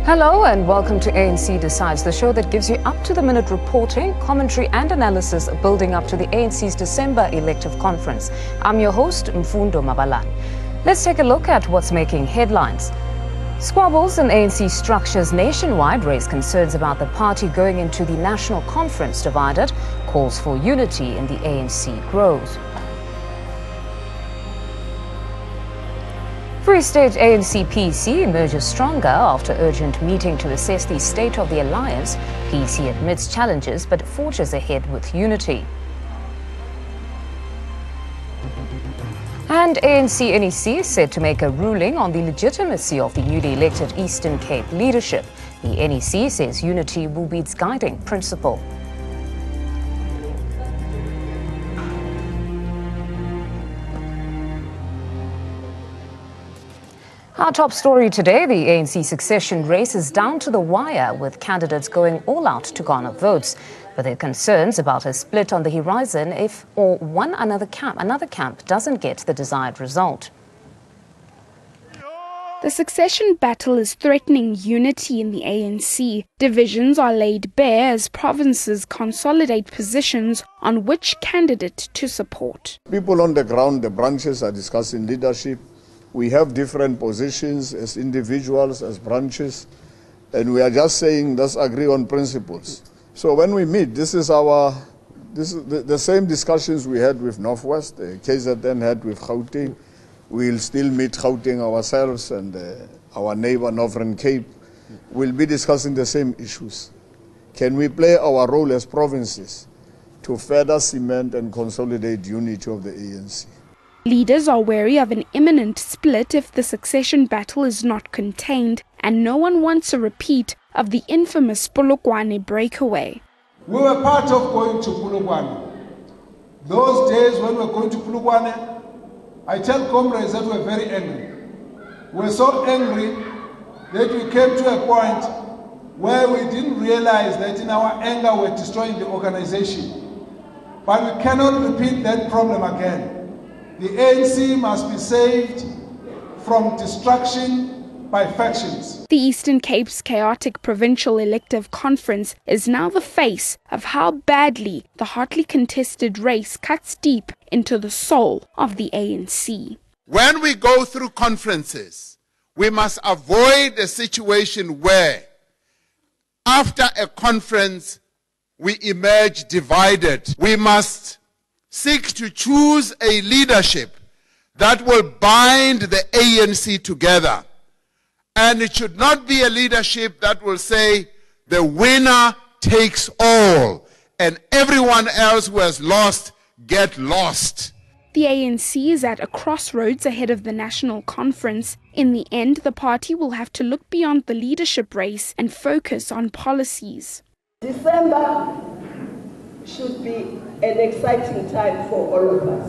Hello and welcome to ANC Decides, the show that gives you up-to-the-minute reporting, commentary and analysis building up to the ANC's December elective conference. I'm your host, Mpumalanga. Let's take a look at what's making headlines. Squabbles in ANC structures nationwide raise concerns about the party going into the national conference divided. Calls for unity in the ANC grows. Free State ANC PC emerges stronger after urgent meeting to assess the state of the alliance. PC admits challenges but forges ahead with unity. And ANC NEC is set to make a ruling on the legitimacy of the newly elected Eastern Cape leadership. The NEC says unity will be its guiding principle. Our top story today, the ANC succession race is down to the wire, with candidates going all out to garner votes. But there are concerns about a split on the horizon if another camp doesn't get the desired result. The succession battle is threatening unity in the ANC. Divisions are laid bare as provinces consolidate positions on which candidate to support. People on the ground, the branches, are discussing leadership. We have different positions as individuals, as branches, and we are just saying let's agree on principles. So when we meet, this is the same discussions we had with Northwest, KZN had with Gauteng. We'll still meet Gauteng ourselves, and our neighbor Northern Cape will be discussing the same issues. Can we play our role as provinces to further cement and consolidate unity of the ANC? Leaders are wary of an imminent split if the succession battle is not contained, and no one wants a repeat of the infamous Polokwane breakaway. We were part of going to Polokwane. Those days when we were going to Polokwane, I tell comrades that we were very angry. We were so angry that we came to a point where we didn't realize that in our anger we're destroying the organization. But we cannot repeat that problem again. The ANC must be saved from destruction by factions. The Eastern Cape's chaotic provincial elective conference is now the face of how badly the hotly contested race cuts deep into the soul of the ANC. When we go through conferences, we must avoid a situation where after a conference we emerge divided. We must seek to choose a leadership that will bind the ANC together. And it should not be a leadership that will say the winner takes all and everyone else who has lost get lost. The ANC is at a crossroads ahead of the national conference. In the end, the party will have to look beyond the leadership race and focus on policies. December should be an exciting time for all of us,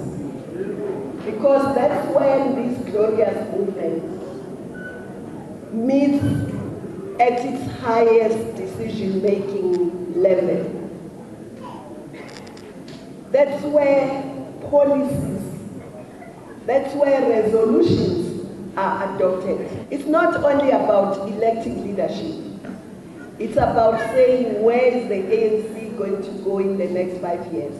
because that's when this glorious movement meets at its highest decision-making level. That's where policies, that's where resolutions are adopted. It's not only about electing leadership. It's about saying where is the ANC going to go in the next 5 years.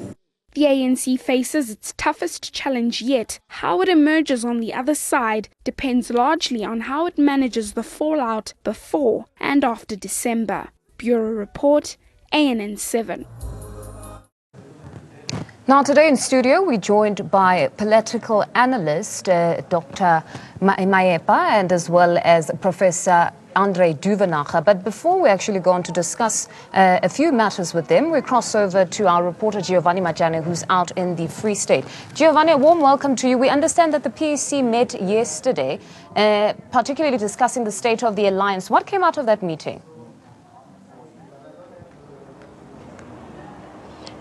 The ANC faces its toughest challenge yet. How it emerges on the other side depends largely on how it manages the fallout before and after December. Bureau Report, ANN7. Now today in studio we're joined by political analyst Dr. Maepa and as well as Professor Andre Duvenacher. But before we actually go on to discuss a few matters with them, we cross over to our reporter Giovanni Majane, who's out in the Free State. Giovanni, a warm welcome to you. We understand that the PEC met yesterday, particularly discussing the state of the alliance. What came out of that meeting?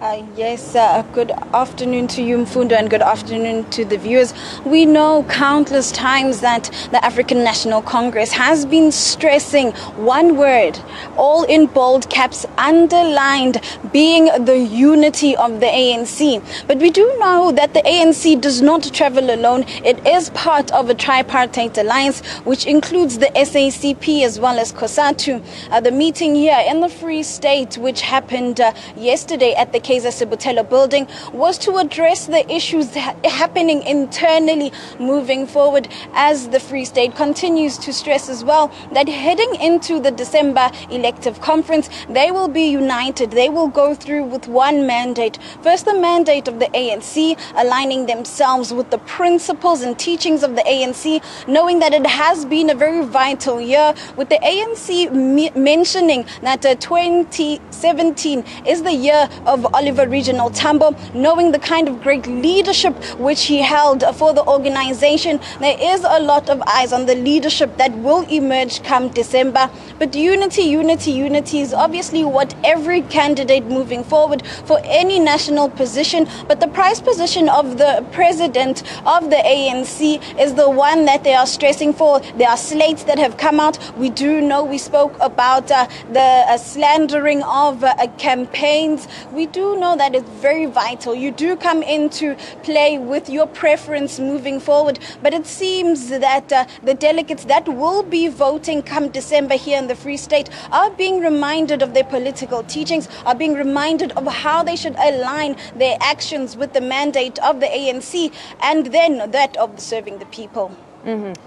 Yes, good afternoon to you, Mfundo, and good afternoon to the viewers. We know countless times that the African National Congress has been stressing one word, all in bold caps, underlined, being the unity of the ANC. But we do know that the ANC does not travel alone. It is part of a tripartite alliance, which includes the SACP as well as COSATU. The meeting here in the Free State, which happened yesterday at the Kaiser Sebutelo building, was to address the issues happening internally moving forward, as the Free State continues to stress as well that heading into the December elective conference, they will be united. They will go through with one mandate. First, the mandate of the ANC, aligning themselves with the principles and teachings of the ANC, knowing that it has been a very vital year, with the ANC mentioning that 2017 is the year of Oliver Regional Tambo, knowing the kind of great leadership which he held for the organization. There is a lot of eyes on the leadership that will emerge come December. But unity is obviously what every candidate moving forward for any national position, but the prize position of the president of the ANC is the one that they are stressing for. There are slates that have come out. We do know, we spoke about the slandering of campaigns. We do know that it's very vital. You do come into play with your preference moving forward, but it seems that the delegates that will be voting come December here in the Free State are being reminded of their political teachings, are being reminded of how they should align their actions with the mandate of the ANC and then that of serving the people.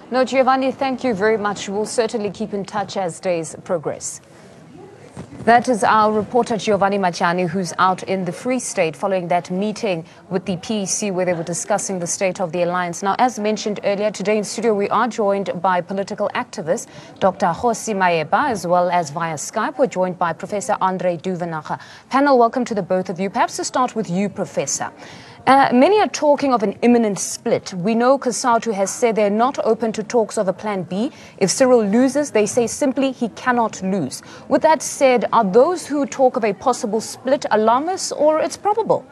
No, Giovanni, thank you very much. We'll certainly keep in touch as days progress. That is our reporter Giovanni Machani, who's out in the Free State following that meeting with the PEC where they were discussing the state of the alliance. Now, as mentioned earlier, today in studio we are joined by political activist Dr. Jose Eber, as well as via Skype we're joined by Professor Andre Duvenage. Panel, welcome to the both of you. Perhaps to start with you, Professor. Many are talking of an imminent split. We know COSATU has said they're not open to talks of a plan B. If Cyril loses, they say simply he cannot lose. With that said, are those who talk of a possible split alarmists, or it's probable?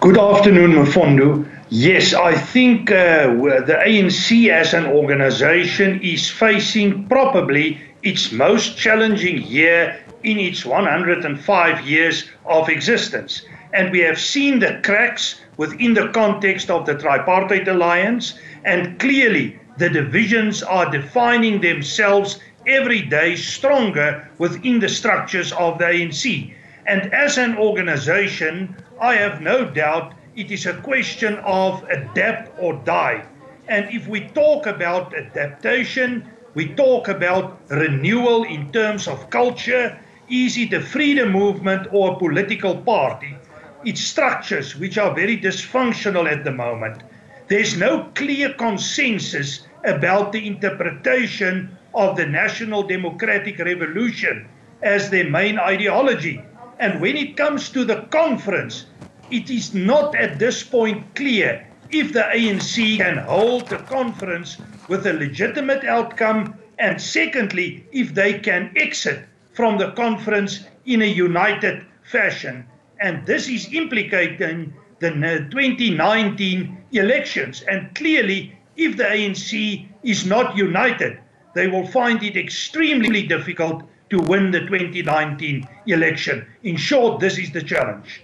Good afternoon, Mfundo. Yes, I think the ANC as an organization is facing probably its most challenging year in its 105 years of existence. And we have seen the cracks within the context of the tripartite alliance, and clearly the divisions are defining themselves every day stronger within the structures of the ANC. And as an organization, I have no doubt it is a question of adapt or die. And if we talk about adaptation, we talk about renewal in terms of culture. Is it a freedom movement or a political party? It's structures which are very dysfunctional at the moment. There's no clear consensus about the interpretation of the National Democratic Revolution as their main ideology. And when it comes to the conference, it is not at this point clear if the ANC can hold the conference with a legitimate outcome, and secondly, if they can exit from the conference in a united fashion. And this is implicating the 2019 elections. And clearly, if the ANC is not united, they will find it extremely difficult to win the 2019 election. In short, this is the challenge.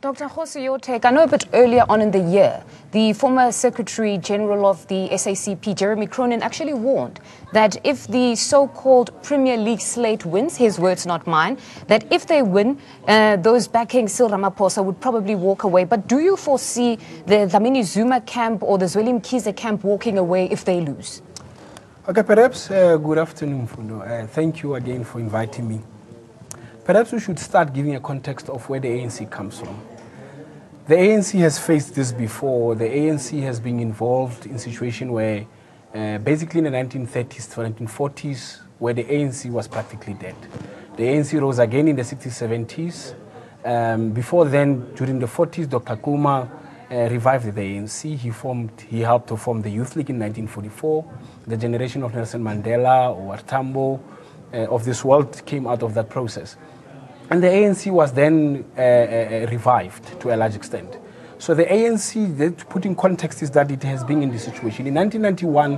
Dr. Jose, your take. I know a bit earlier on in the year, the former Secretary General of the SACP, Jeremy Cronin, actually warned that if the so-called Premier League slate wins, his words, not mine, that if they win, those backing Cyril Ramaphosa would probably walk away. But do you foresee the Dlamini Zuma camp or the Zweli Mkhize camp walking away if they lose? Okay, perhaps, good afternoon, Fundo. Thank you again for inviting me. Perhaps we should start giving a context of where the ANC comes from. The ANC has faced this before. The ANC has been involved in a situation where, basically in the 1930s to 1940s, where the ANC was practically dead. The ANC rose again in the 60s, 70s. Before then, during the 40s, Dr. Kuma revived the ANC. He helped to form the Youth League in 1944. The generation of Nelson Mandela or Tambo of this world came out of that process. And the ANC was then revived to a large extent. So the ANC, to put in context, is that it has been in this situation. In 1991,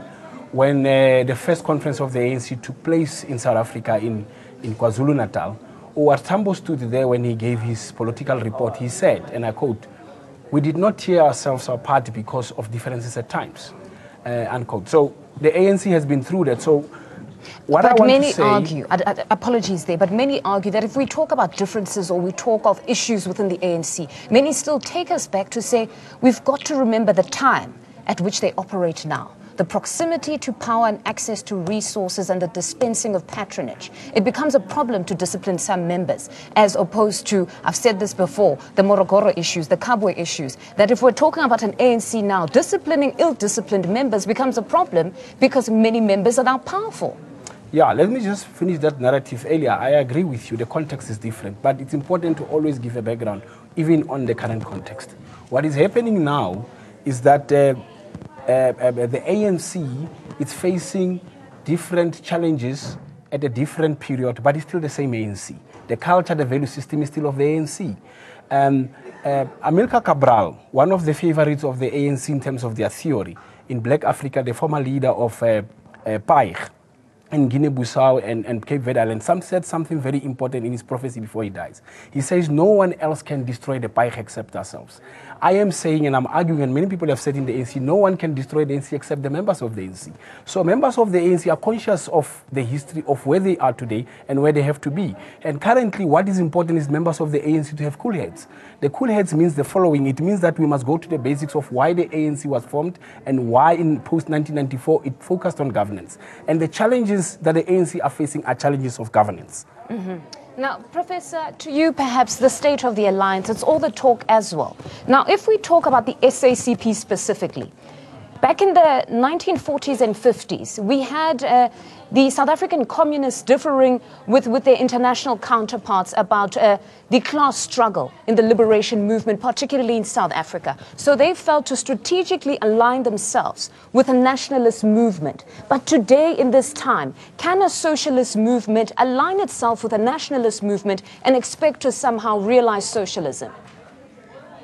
when the first conference of the ANC took place in South Africa, in KwaZulu-Natal, Owar Tambo stood there when he gave his political report. He said, and I quote, "We did not tear ourselves apart because of differences at times," unquote. So the ANC has been through that. So what I want many to say, argue, apologies there, but many argue that if we talk about differences or we talk of issues within the ANC, many still take us back to say we've got to remember the time at which they operate now. The proximity to power and access to resources and the dispensing of patronage. It becomes a problem to discipline some members, as opposed to, I've said this before, the Morogoro issues, the Kabwe issues, that if we're talking about an ANC now, disciplining ill-disciplined members becomes a problem because many members are now powerful. yeah, let me just finish that narrative earlier. I agree with you, the context is different, but it's important to always give a background, even on the current context. What is happening now is that the ANC is facing different challenges at a different period, but it's still the same ANC. The culture, the value system is still of the ANC. Amilcar Cabral, one of the favorites of the ANC in terms of their theory, in Black Africa, the former leader of pact in Guinea-Bissau and Cape Verde Island, said something very important in his prophecy before he dies. He says, no one else can destroy the pact except ourselves. I am saying, and I'm arguing, and many people have said in the ANC, no one can destroy the ANC except the members of the ANC. So members of the ANC are conscious of the history of where they are today and where they have to be. And currently, what is important is members of the ANC to have cool heads. The cool heads means the following. It means that we must go to the basics of why the ANC was formed and why in post-1994 it focused on governance. And the challenges that the ANC are facing are challenges of governance. Mm-hmm. Now, Professor, to you perhaps the state of the alliance, it's all the talk as well. Now, if we talk about the SACP specifically, back in the 1940s and 50s, we had the South African communists differing with their international counterparts about the class struggle in the liberation movement, particularly in South Africa. So they felt to strategically align themselves with a nationalist movement. But today, in this time, can a socialist movement align itself with a nationalist movement and expect to somehow realize socialism?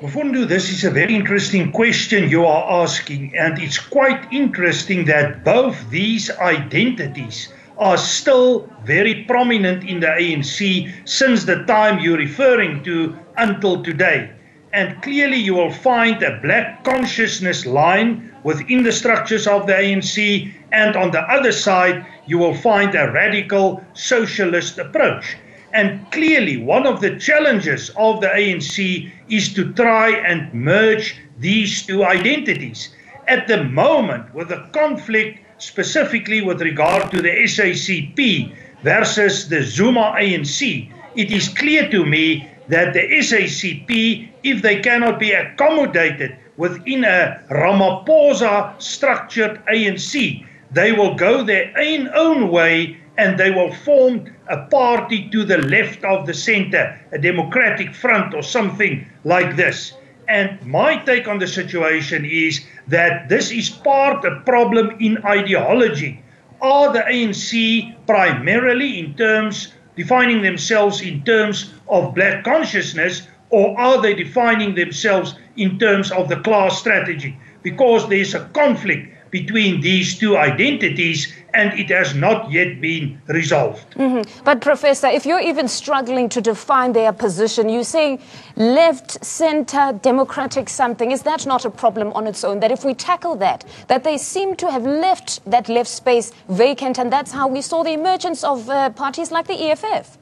Mfundo, this is a very interesting question you are asking, and it's quite interesting that both these identities are still very prominent in the ANC since the time you're referring to until today. And clearly you will find a black consciousness line within the structures of the ANC, and on the other side you will find a radical socialist approach. And clearly, one of the challenges of the ANC is to try and merge these two identities. At the moment, with the conflict specifically with regard to the SACP versus the Zuma ANC, it is clear to me that the SACP, if they cannot be accommodated within a Ramaphosa-structured ANC, they will go their own way and they will form a party to the left of the center, a democratic front or something like this. And my take on the situation is that this is part a problem in ideology. Are the ANC primarily in terms, defining themselves in terms of black consciousness, or are they defining themselves in terms of the class strategy? Because there's a conflict between these two identities, and it has not yet been resolved. Mm-hmm. But Professor, if you're even struggling to define their position, you're saying left, center, democratic something, is that not a problem on its own? That if we tackle that they seem to have left that left space vacant, and that's how we saw the emergence of parties like the EFF?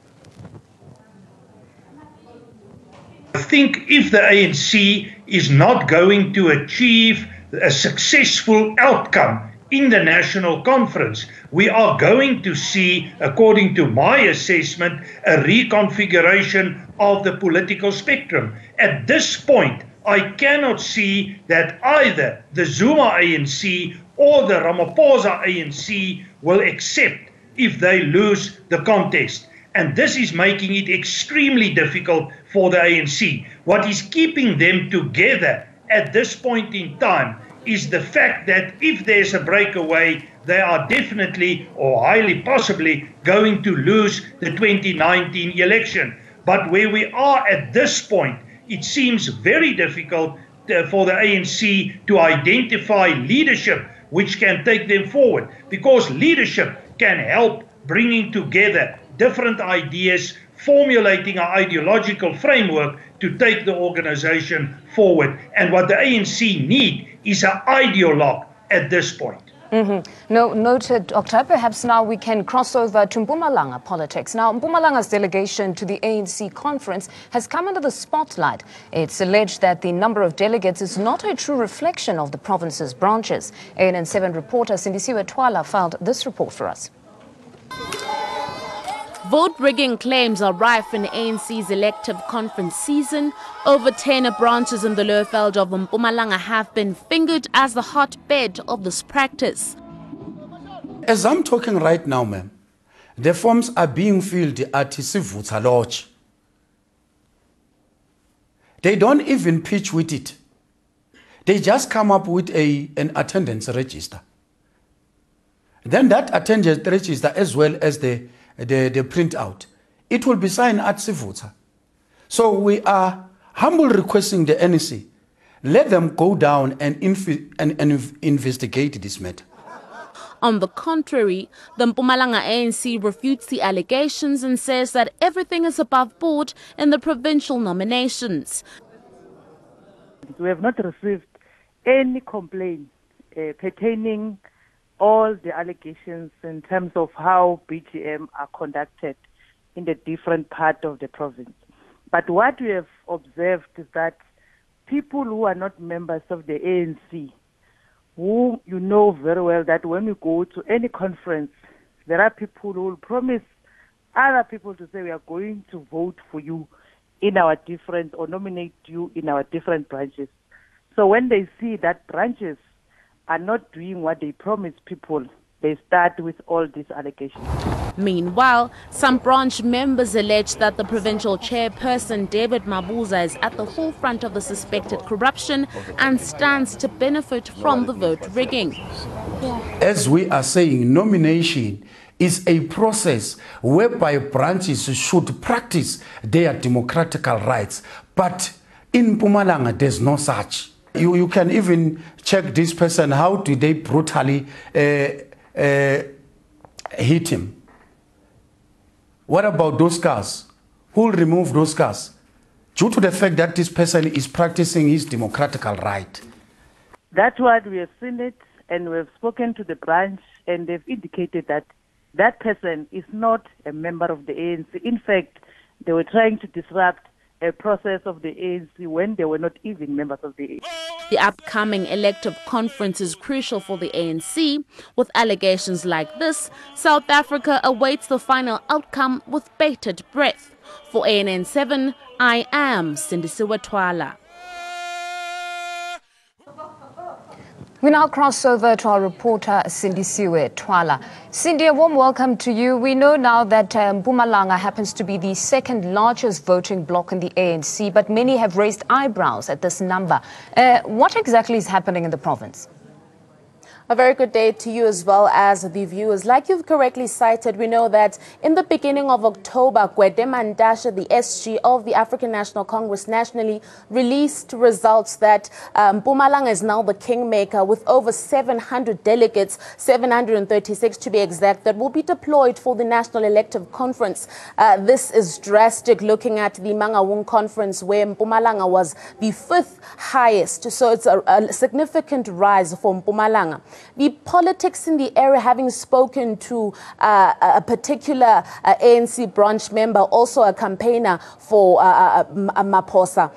I think if the ANC is not going to achieve a successful outcome in the national conference, we are going to see, according to my assessment, a reconfiguration of the political spectrum. At this point, I cannot see that either the Zuma ANC or the Ramaphosa ANC will accept if they lose the contest. And this is making it extremely difficult for the ANC. What is keeping them together at this point in time is the fact that if there's a breakaway, they are definitely or highly possibly going to lose the 2019 election. But where we are at this point, it seems very difficult for the ANC to identify leadership which can take them forward, because leadership can help bringing together different ideas, formulating an ideological framework to take the organization forward. And what the ANC need is an ideologue at this point. No, noted, Dr. Perhaps now we can cross over to Mpumalanga politics. Now, Mpumalanga's delegation to the ANC conference has come under the spotlight. It's alleged that the number of delegates is not a true reflection of the province's branches. ANN7 reporter Sindisiwe Twala filed this report for us. Vote rigging claims are rife in ANC's elective conference season. Over 10 branches in the Lowveld of Mpumalanga have been fingered as the hotbed of this practice. As I'm talking right now, ma'am, the forms are being filled at Sivutha Lodge. They don't even pitch with it. They just come up with an attendance register. Then that attendance register, as well as the printout, it will be signed at Sivutha. So we are humble requesting the NEC, let them go down and investigate this matter. On the contrary, the Mpumalanga ANC refutes the allegations and says that everything is above board in the provincial nominations. We have not received any complaint pertaining all the allegations in terms of how BGM are conducted in the different part of the province. But what we have observed is that people who are not members of the ANC, who you know very well that when you go to any conference, there are people who will promise other people to say we are going to vote for you in our different, or nominate you in our different branches. So when they see that branches are not doing what they promise people, they start with all these allegations. Meanwhile, some branch members allege that the provincial chairperson, David Mabuza, is at the forefront of the suspected corruption and stands to benefit from the vote rigging. As we are saying, nomination is a process whereby branches should practice their democratical rights. But in Mpumalanga, there's no such. You can even check this person, how did they brutally hit him? What about those cars? Who will remove those cars? Due to the fact that this person is practicing his democratical right. That's what we have seen it, and we have spoken to the branch, and they've indicated that that person is not a member of the ANC. In fact, they were trying to disrupt a process of the ANC when they were not even members of the ANC. The upcoming elective conference is crucial for the ANC. With allegations like this, South Africa awaits the final outcome with bated breath. For ANN7, I am Sindisiwe Twala. We now cross over to our reporter, Sindisiwe Twala. Cindy, a warm welcome to you. We know now that Mpumalanga happens to be the second largest voting bloc in the ANC, but many have raised eyebrows at this number. What exactly is happening in the province? A very good day to you as well as the viewers. Like you've correctly cited, we know that in the beginning of October, Gwede Mandasha, the SG of the African National Congress nationally, released results that Mpumalanga is now the kingmaker with over 700 delegates, 736 to be exact, that will be deployed for the National Elective Conference. This is drastic, looking at the Mangaung Conference where Mpumalanga was the 5th highest. So it's a significant rise for Mpumalanga. The politics in the area, having spoken to a particular ANC branch member, also a campaigner for Maposa.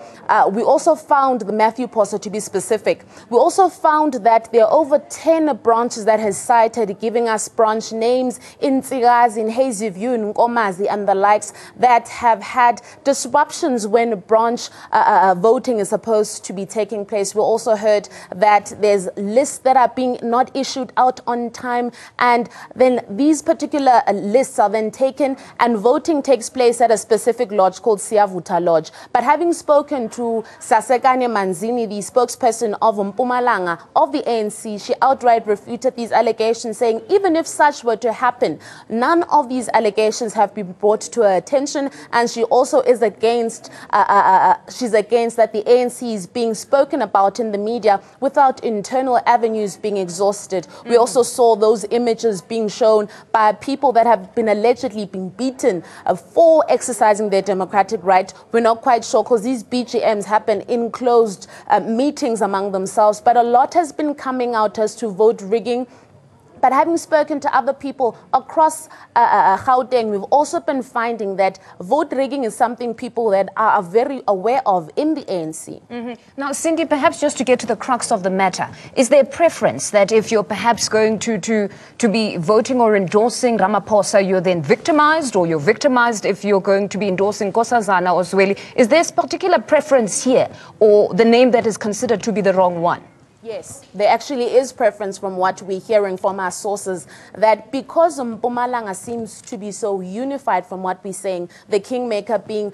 We also found the Matthew Posa, to be specific. We also found that there are over 10 branches that has cited, giving us branch names in Tsigazi, in Hazyview, in Nkomazi, and the likes, that have had disruptions when branch voting is supposed to be taking place. We also heard that there's lists that are being not issued out on time, and then these particular lists are then taken and voting takes place at a specific lodge called Siyavuta Lodge. But having spoken to Sasekane Manzini, the spokesperson of Mpumalanga of the ANC, she outright refuted these allegations, saying even if such were to happen, none of these allegations have been brought to her attention, and she also is against she's against that the ANC is being spoken about in the media without internal avenues being exhausted. We also saw those images being shown by people that have been allegedly being beaten for exercising their democratic right. We're not quite sure because these BGMs happen in closed meetings among themselves, but a lot has been coming out as to vote rigging. But having spoken to other people across Gauteng, we've also been finding that vote rigging is something people that are very aware of in the ANC. Now, Cindy, perhaps just to get to the crux of the matter, is there a preference that if you're perhaps going to be voting or endorsing Ramaphosa, you're then victimized, or you're victimized if you're going to be endorsing Nkosazana or Zweli? Is there a particular preference here, or the name that is considered to be the wrong one? Yes, there actually is preference from what we're hearing from our sources, that because Mpumalanga seems to be so unified from what we're saying, the kingmaker being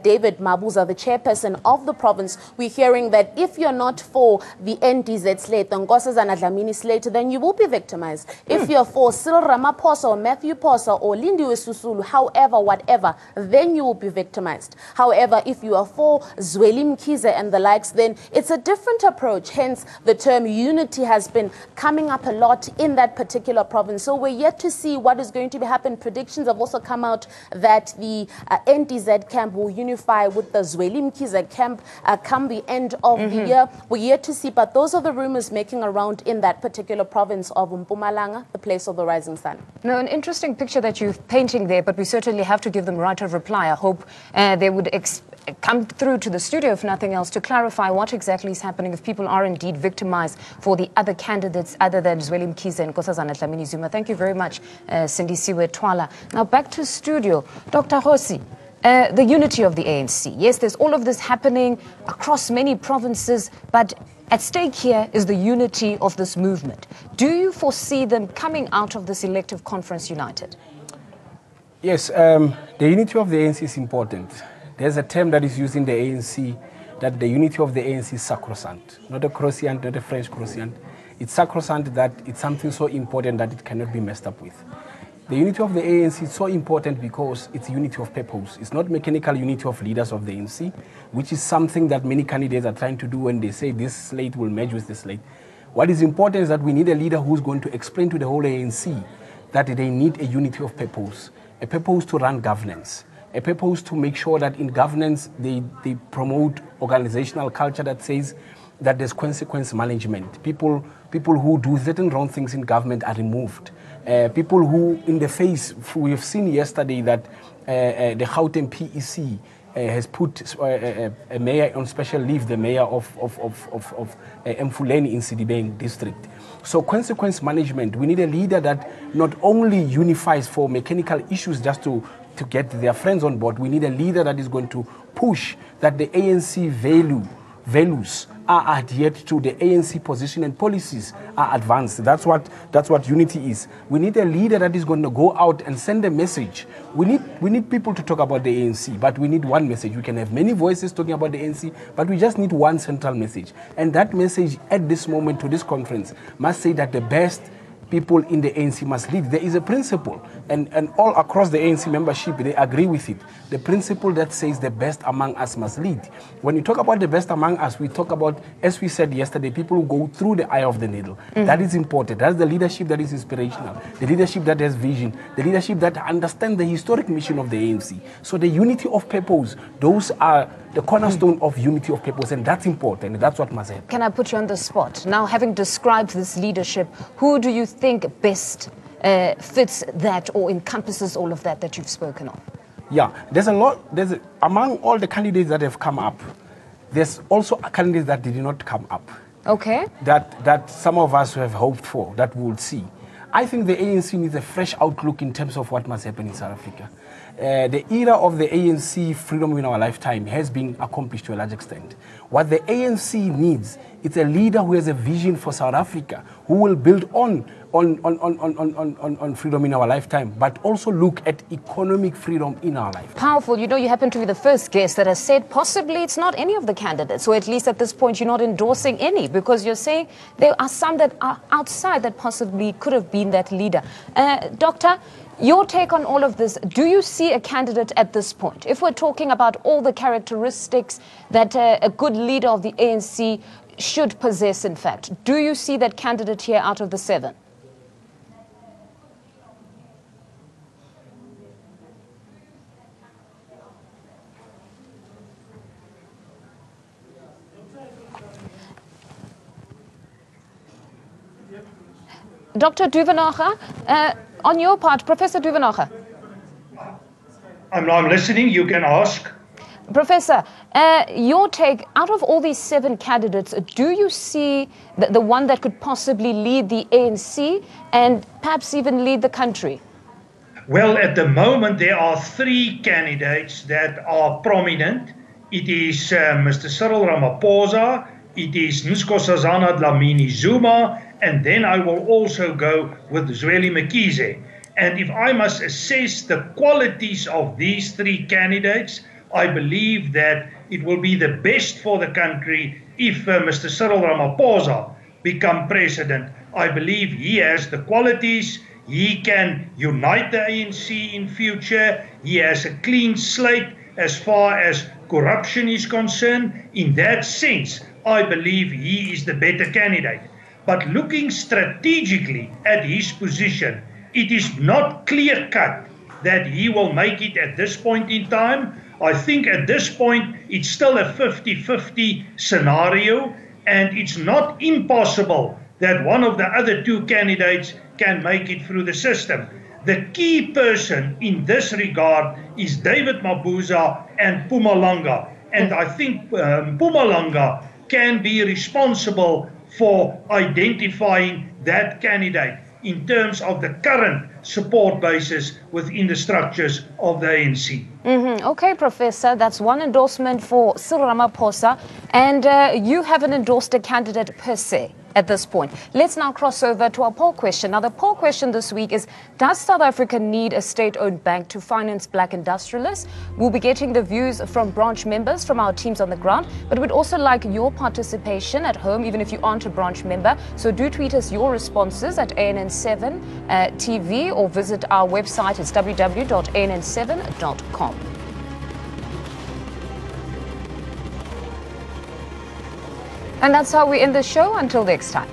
David Mabuza, the chairperson of the province, we're hearing that if you're not for the NDZ slate, the Nkosazana Dlamini slate, then you will be victimized. If you're for Cyril Ramaphosa or Matthew Posa or Lindiwe Sisulu, however, whatever, then you will be victimized. However, if you are for Zweli Mkhize and the likes, then it's a different approach. Hence, the term unity has been coming up a lot in that particular province. So we're yet to see what is going to happen. Predictions have also come out that the NDZ camp will unify with the Zweli Mkhize camp come the end of the year. We're yet to see, but those are the rumors making around in that particular province of Mpumalanga, the place of the rising sun. Now, an interesting picture that you're painting there, but we certainly have to give them right of reply. I hope they would come through to the studio, if nothing else, to clarify what exactly is happening if people are indeed victimized for the other candidates other than Zweli Mkhize and Nkosazana Dlamini Zuma. Thank you very much, Cindy Siwe Twala. Now back to studio. Dr. Jose, the unity of the ANC. Yes, there's all of this happening across many provinces, but at stake here is the unity of this movement. Do you foresee them coming out of this elective conference united? Yes, the unity of the ANC is important. There's a term that is used in the ANC that the unity of the ANC is sacrosanct, not a croissant, not a French croissant. It's sacrosanct, that it's something so important that it cannot be messed up with. The unity of the ANC is so important because it's unity of purpose. It's not mechanical unity of leaders of the ANC, which is something that many candidates are trying to do when they say this slate will merge with this slate. What is important is that we need a leader who's going to explain to the whole ANC that they need a unity of purpose, a purpose to run governance, a purpose to make sure that in governance they promote organizational culture that says that there's consequence management. People who do certain wrong things in government are removed. People who, in the face, we've seen yesterday that the Gauteng PEC has put a mayor on special leave, the mayor of Mfuleni in Sidibeng district. So consequence management, we need a leader that not only unifies for mechanical issues just to get their friends on board. We need a leader that is going to push that the ANC values are adhered to, the ANC position and policies are advanced. That's what unity is. We need a leader that is going to go out and send a message. We need people to talk about the ANC, but we need one message. We can have many voices talking about the ANC, but we just need one central message. And that message at this moment to this conference must say that the best people in the ANC must lead. There is a principle, and all across the ANC membership, they agree with it. The principle that says the best among us must lead. When you talk about the best among us, we talk about, as we said yesterday, people who go through the eye of the needle. That is important. That's the leadership that is inspirational, the leadership that has vision, the leadership that understands the historic mission of the ANC. So the unity of purpose, those are the cornerstone of unity of purpose, and that's important, and that's what must happen. Can I put you on the spot? Now, having described this leadership, who do you think best fits that or encompasses all of that you've spoken of? Yeah, among all the candidates that have come up, there's also candidates that did not come up. Okay. That some of us have hoped for, that we will see. I think the ANC needs a fresh outlook in terms of what must happen in South Africa. The era of the ANC freedom in our lifetime has been accomplished to a large extent. What the ANC needs is a leader who has a vision for South Africa, who will build on freedom in our lifetime, but also look at economic freedom in our life. Powerful. You know, you happen to be the first guest that has said possibly it's not any of the candidates, or at least at this point you're not endorsing any, because you're saying there are some that are outside that possibly could have been that leader. Doctor, your take on all of this, do you see a candidate at this point? If we're talking about all the characteristics that a good leader of the ANC should possess, in fact, do you see that candidate here out of the 7? Dr. Duvenage, on your part, Professor Duvenage. I'm listening, you can ask. Professor, your take, out of all these 7 candidates, do you see the one that could possibly lead the ANC and perhaps even lead the country? Well, at the moment, there are 3 candidates that are prominent. It is Mr. Cyril Ramaphosa, it is Nkosazana Dlamini Zuma, and then I will also go with Zweli Mkhize. And if I must assess the qualities of these 3 candidates, I believe that it will be the best for the country if Mr. Cyril Ramaphosa become president. I believe he has the qualities. He can unite the ANC in future. He has a clean slate as far as corruption is concerned. In that sense, I believe he is the better candidate. But looking strategically at his position, it is not clear-cut that he will make it at this point in time. I think at this point, it's still a 50-50 scenario, and it's not impossible that one of the other 2 candidates can make it through the system. The key person in this regard is David Mabuza and Mpumalanga. And I think Mpumalanga can be responsible for identifying that candidate in terms of the current support basis within the structures of the ANC. Okay, Professor, that's one endorsement for Cyril Ramaphosa, and you haven't endorsed a candidate per se at this point. Let's now cross over to our poll question. Now, the poll question this week is, does South Africa need a state-owned bank to finance black industrialists? We'll be getting the views from branch members from our teams on the ground, but we'd also like your participation at home, even if you aren't a branch member. So do tweet us your responses at ANN7 TV or visit our website. It's www.ann7.com. And that's how we end the show. Until next time.